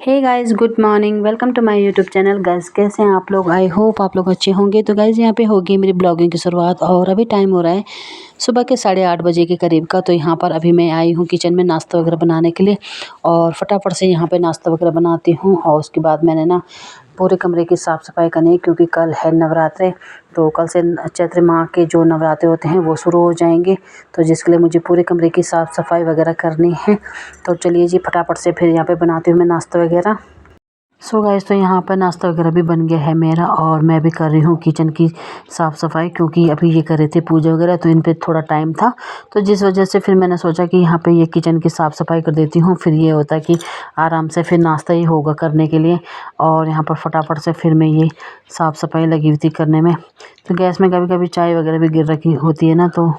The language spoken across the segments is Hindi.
Hey guys, good morning. Welcome to my YouTube channel. Guys, कैसे हैं आप लोग? आई होप आप लोग अच्छे होंगे। तो गाइस, यहाँ पे होगी मेरी ब्लॉगिंग की शुरुआत और अभी टाइम हो रहा है सुबह के 8:30 बजे के करीब का। तो यहाँ पर अभी मैं आई हूँ किचन में नाश्ता वगैरह बनाने के लिए और फटाफट से यहाँ पे नाश्ता वगैरह बनाती हूँ। और उसके बाद मैंने ना पूरे कमरे की साफ़ सफाई करनी है क्योंकि कल है नवरात्रे। तो कल से चैत्र माह के जो नवरात्रे होते हैं वो शुरू हो जाएंगे। तो जिसके लिए मुझे पूरे कमरे की साफ़ सफाई वगैरह करनी है। तो चलिए जी, फटाफट से फिर यहाँ पे बनाती हूँ मैं नाश्ता वगैरह। सो गाइस, तो यहाँ पर नाश्ता वगैरह भी बन गया है मेरा और मैं भी कर रही हूँ किचन की साफ़ सफाई क्योंकि अभी ये कर रहे थे पूजा वगैरह, तो इन पे थोड़ा टाइम था। तो जिस वजह से फिर मैंने सोचा कि यहाँ पे ये किचन की साफ़ सफाई कर देती हूँ। फिर ये होता है कि आराम से फिर नाश्ता ही होगा करने के लिए। और यहाँ पर फटाफट से फिर मैं ये साफ़ सफाई लगी हुई थी करने में। तो गैस में कभी कभी चाय वगैरह भी गिर रखी होती है ना, तो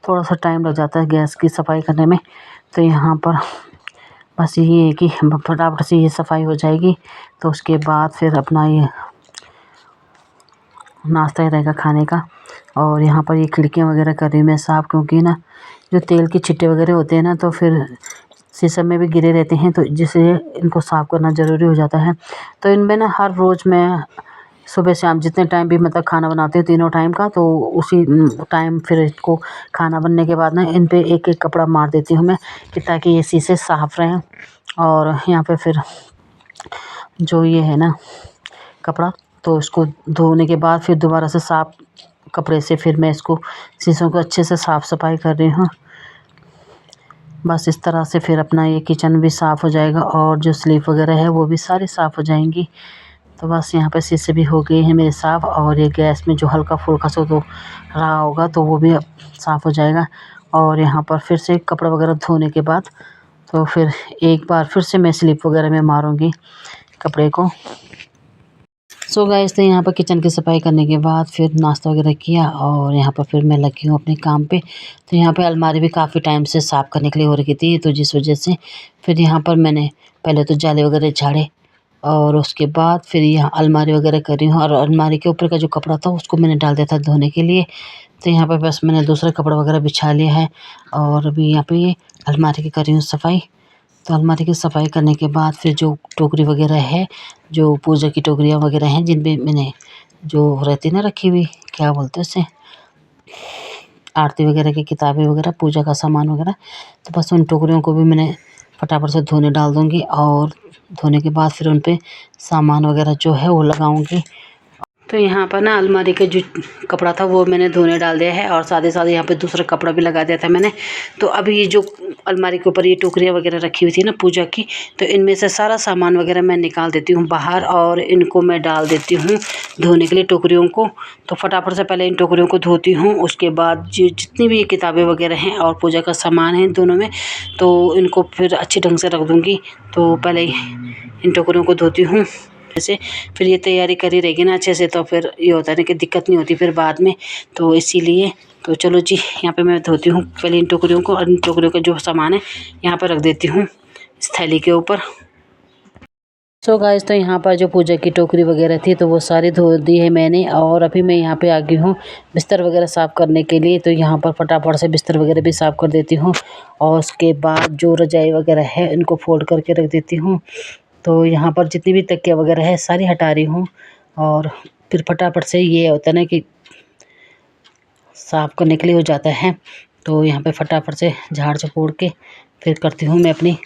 थोड़ा सा टाइम लग जाता है गैस की सफाई करने में। तो यहाँ पर बस यही है कि फटाफट से ये सफाई हो जाएगी तो उसके बाद फिर अपना ये नाश्ता ही रहेगा खाने का। और यहाँ पर ये खिड़कियाँ वगैरह कर रही हूँ मैं साफ़ क्योंकि ना जो तेल के छिट्टे वगैरह होते हैं ना तो फिर शीशम में भी गिरे रहते हैं, तो जिससे इनको साफ़ करना ज़रूरी हो जाता है। तो इनमें ना हर रोज़ मैं सुबह शाम जितने टाइम भी मतलब खाना बनाती हूँ तीनों टाइम का, तो उसी टाइम फिर इसको खाना बनने के बाद ना इन पे एक एक कपड़ा मार देती हूँ मैं कि ताकि ये शीशे साफ़ रहें। और यहाँ पे फिर जो ये है ना कपड़ा, तो इसको धोने के बाद फिर दोबारा से साफ़ कपड़े से फिर मैं इसको शीशों को अच्छे से साफ़ सफाई कर रही हूँ। बस इस तरह से फिर अपना ये किचन भी साफ़ हो जाएगा और जो स्लीप वगैरह है वो भी सारी साफ़ हो जाएंगी। तो बस यहाँ पे शीशे भी हो गए हैं मेरे साफ़ और ये गैस में जो हल्का फुल्का सा तो रहा होगा तो वो भी अब साफ़ हो जाएगा। और यहाँ पर फिर से कपड़ा वगैरह धोने के बाद तो फिर एक बार फिर से मैं स्लिप वगैरह में मारूँगी कपड़े को। सो गाइस, तो यहाँ पर किचन की सफाई करने के बाद फिर नाश्ता वगैरह किया और यहाँ पर फिर मैं लगी हूँ अपने काम पे। तो यहाँ पे अलमारी भी काफ़ी टाइम से साफ़ करने के लिए हो रखी थी, तो जिस वजह से फिर यहाँ पर मैंने पहले तो जाले वगैरह झाड़े और उसके बाद फिर यहाँ अलमारी वगैरह कर रही हूँ। और अलमारी के ऊपर का जो कपड़ा था उसको मैंने डाल दिया था धोने के लिए। तो यहाँ पर बस मैंने दूसरा कपड़ा वगैरह बिछा लिया है और अभी यहाँ पे ये अलमारी की कर रही हूँ सफाई। तो अलमारी की सफाई करने के बाद फिर जो टोकरी वगैरह है, जो पूजा की टोकरियाँ वगैरह हैं जिनमें मैंने जो रहती ना रखी हुई, क्या बोलते हैं उसे, आरती वगैरह की किताबें वगैरह, पूजा का सामान वगैरह, तो बस उन टोकरियों को भी मैंने फटाफट से धोने डाल दूँगी। और धोने के बाद फिर उन पे सामान वगैरह जो है वो लगाऊँगी। तो यहाँ पर ना अलमारी का जो कपड़ा था वो मैंने धोने डाल दिया है और साथ ही साथ यहाँ पे दूसरा कपड़ा भी लगा दिया था मैंने। तो अभी ये जो अलमारी के ऊपर ये टोकरियाँ वगैरह रखी हुई थी ना पूजा की, तो इनमें से सारा सामान वगैरह मैं निकाल देती हूँ बाहर और इनको मैं डाल देती हूँ धोने के लिए टोकरियों को। तो फटाफट से पहले इन टोकरियों को धोती हूँ, उसके बाद जो जितनी भी ये किताबें वगैरह हैं और पूजा का सामान है दोनों में, तो इनको फिर अच्छी ढंग से रख दूँगी। तो पहले इन टोकरियों को धोती हूँ से फिर ये तैयारी करी रहेगी ना अच्छे से, तो फिर ये होता है ना कि दिक्कत नहीं होती फिर बाद में। तो इसीलिए तो चलो जी, यहाँ पे मैं धोती हूँ पहले इन टोकरियों को और इन टोकरियों का जो सामान है यहाँ पर रख देती हूँ इस थैली के ऊपर। सो गाइस, तो यहाँ पर जो पूजा की टोकरी वगैरह थी तो वो सारी धो दी है मैंने और अभी मैं यहाँ पे आ गई हूँ बिस्तर वगैरह साफ़ करने के लिए। तो यहाँ पर फटाफट से बिस्तर वगैरह भी साफ़ कर देती हूँ और उसके बाद जो रजाई वगैरह है इनको फोल्ड करके रख देती हूँ। तो यहाँ पर जितनी भी तकिया वगैरह है सारी हटा रही हूँ और फिर फटाफट से ये होता है ना कि साफ़ करने के लिए हो जाता है। तो यहाँ पे फटाफट से झाड़ झपोड़ के फिर करती हूँ मैं अपनी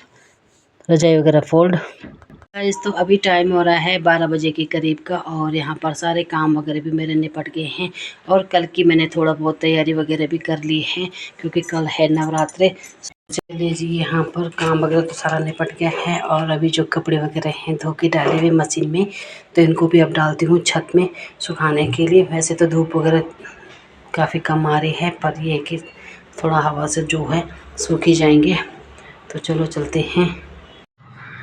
रजाई वगैरह फोल्ड। गाइस, तो अभी टाइम हो रहा है 12 बजे के करीब का और यहाँ पर सारे काम वगैरह भी मेरे निपट गए हैं और कल की मैंने थोड़ा बहुत तैयारी वगैरह भी कर ली है क्योंकि कल है नवरात्रे। चलिए जी, यहाँ पर काम वगैरह तो सारा निपट गया है और अभी जो कपड़े वगैरह हैं धो के डाले हुए मशीन में, तो इनको भी अब डालती हूँ छत में सुखाने के लिए। वैसे तो धूप वगैरह काफ़ी कम आ रही है पर ये है कि थोड़ा हवा से जो है सूख ही जाएंगे। तो चलो चलते हैं।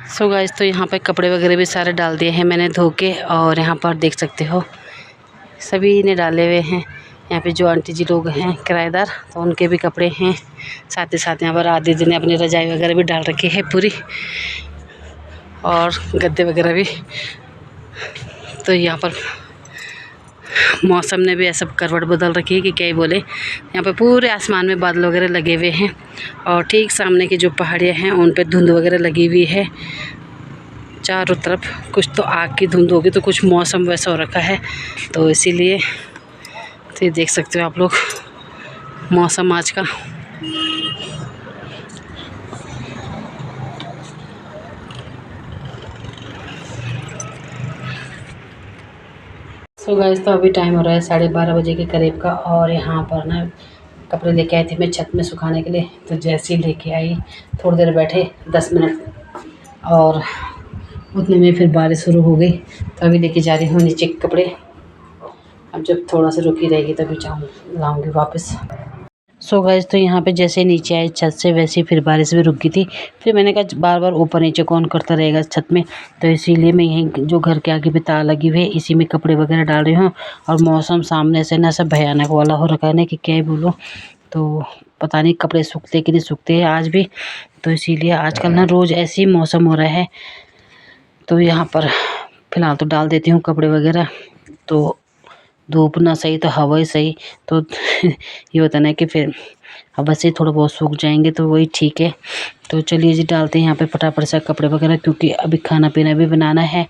सो गाइस, तो यहाँ पर कपड़े वगैरह भी सारे डाल दिए हैं मैंने धो के और यहाँ पर देख सकते हो सभी ने डाले हुए हैं। यहाँ पे जो आंटी जी लोग हैं किराएदार, तो उनके भी कपड़े हैं। साथ ही साथ यहाँ पर आदि जी ने अपनी रजाई वगैरह भी डाल रखी है पूरी और गद्दे वगैरह भी। तो यहाँ पर मौसम ने भी ऐसा करवट बदल रखी है कि क्या ही बोले। यहाँ पे पूरे आसमान में बादल वगैरह लगे हुए हैं और ठीक सामने की जो पहाड़ियाँ हैं उन पे धुंध वगैरह लगी हुई है। चारों तरफ कुछ तो आग की धुंध होगी, तो कुछ मौसम वैसा हो रखा है, तो इसीलिए तो ये देख सकते हो आप लोग मौसम आज का। सो गाइस, तो अभी टाइम हो रहा है 12:30 बजे के करीब का, और यहाँ पर ना कपड़े लेके आई थी मैं छत में सुखाने के लिए। तो जैसे ही लेके आई, थोड़ी देर बैठे 10 मिनट, और उतने में फिर बारिश शुरू हो गई। तो अभी लेके जा रही हूँ नीचे के कपड़े। अब जब थोड़ा सा रुकी रहेगी तभी लाऊंगी वापस। सो गाइस, तो यहाँ पे जैसे नीचे आए छत से, वैसे फिर बारिश भी रुक गई थी। फिर मैंने कहा बार बार ऊपर नीचे कौन करता रहेगा छत में, तो इसीलिए मैं यहीं जो घर के आगे भी तार लगी हुई है, इसी में कपड़े वगैरह डाल रही हूँ। और मौसम सामने से ना सब भयानक वाला हो रखा है ना कि क्या ही बोलूँ। तो पता नहीं कपड़े सूखते कि नहीं सूखते हैं आज भी। तो इसीलिए आजकल ना रोज़ ऐसे ही मौसम हो रहा है। तो यहाँ पर फ़िलहाल तो डाल देती हूँ कपड़े वगैरह। तो धूप ना सही तो हवा ही सही, तो ये होता ना कि फिर हवा से थोड़ा बहुत सूख जाएंगे, तो वही ठीक है। तो चलिए जी, डालते हैं यहाँ पे फटाफट से कपड़े वगैरह, क्योंकि अभी खाना पीना भी बनाना है।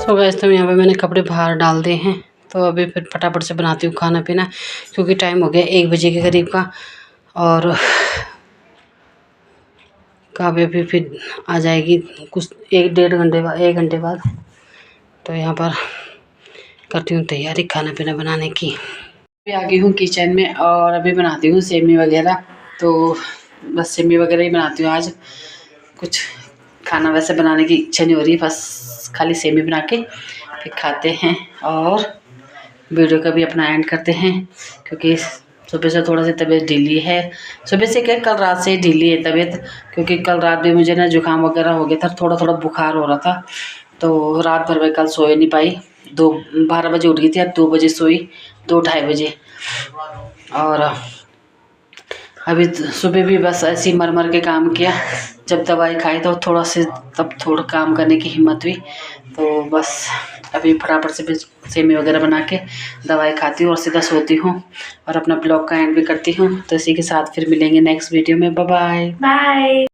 तो गैस, तो यहाँ पे मैंने कपड़े बाहर डाल दिए हैं। तो अभी फिर फटाफट से बनाती हूँ खाना पीना, क्योंकि टाइम हो गया 1 बजे के करीब का, और काव्य भी फिर आ जाएगी कुछ 1 घंटे बाद। तो यहाँ पर करती हूँ तैयारी खाना पीना बनाने की। अभी आ गई हूँ किचन में, और अभी बनाती हूँ सेमी वगैरह। तो बस सेमी वगैरह ही बनाती हूँ आज। कुछ खाना वैसे बनाने की इच्छा नहीं हो रही, बस खाली सेमी बना के फिर खाते हैं, और वीडियो का भी अपना एंड करते हैं, क्योंकि सुबह से थोड़ा सी तबीयत ढीली है। सुबह से क्या, कल रात से ढीली है तबीयत, क्योंकि कल रात भी मुझे ना जुकाम वगैरह हो गया था, थोड़ा थोड़ा बुखार हो रहा था। तो रात भर में कल सोए नहीं पाई। 12 बजे उठ गई थी, 2 बजे सोई, 2-2:30 बजे। और अभी सुबह भी बस ऐसे ही मर के काम किया। जब दवाई खाई तो तब थोड़ा काम करने की हिम्मत हुई। तो बस अभी फटाफट से सेमी वगैरह बना के दवाई खाती हूँ और सीधा सोती हूँ, और अपना ब्लॉग का एंड भी करती हूँ। तो इसी के साथ फिर मिलेंगे नेक्स्ट वीडियो में। Bye bye.